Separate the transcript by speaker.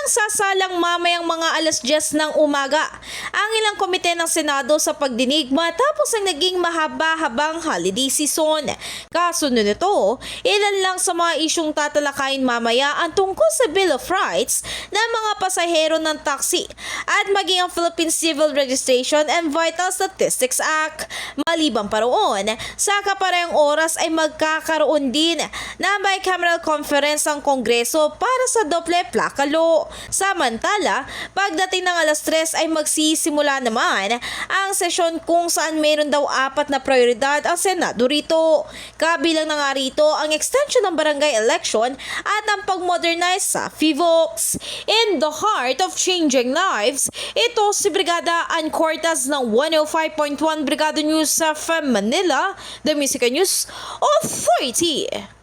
Speaker 1: sasalang mamayang mga alas 10 ng umaga ang ilang komite ng Senado sa pagdinig matapos ang naging mahaba-habang holiday season. Kasunod nito, ilan lang sa mga isyong tatalakayin mamaya ang tungkol sa Bill of Rights ng mga pasahero ng taxi at maging ang Philippine Civil Registration and Vital Statistics Act. Maliban pa roon, sa kaparehang oras ay magkakaroon din ng bicameral conference ang Kongreso para sa doble plaka law. Samantala, pagdating ng alas 3 ay magsisimula naman ang sesyon kung saan mayroon daw 4 na prioridad ang Senado rito. Kabilang na nga rito ang extension ng barangay election at ang pag-modernize sa FIVOX. In the heart of changing lives, ito si Brigada Ann Cortez ng 105.1 Brigada News sa Manila, The Music News Authority.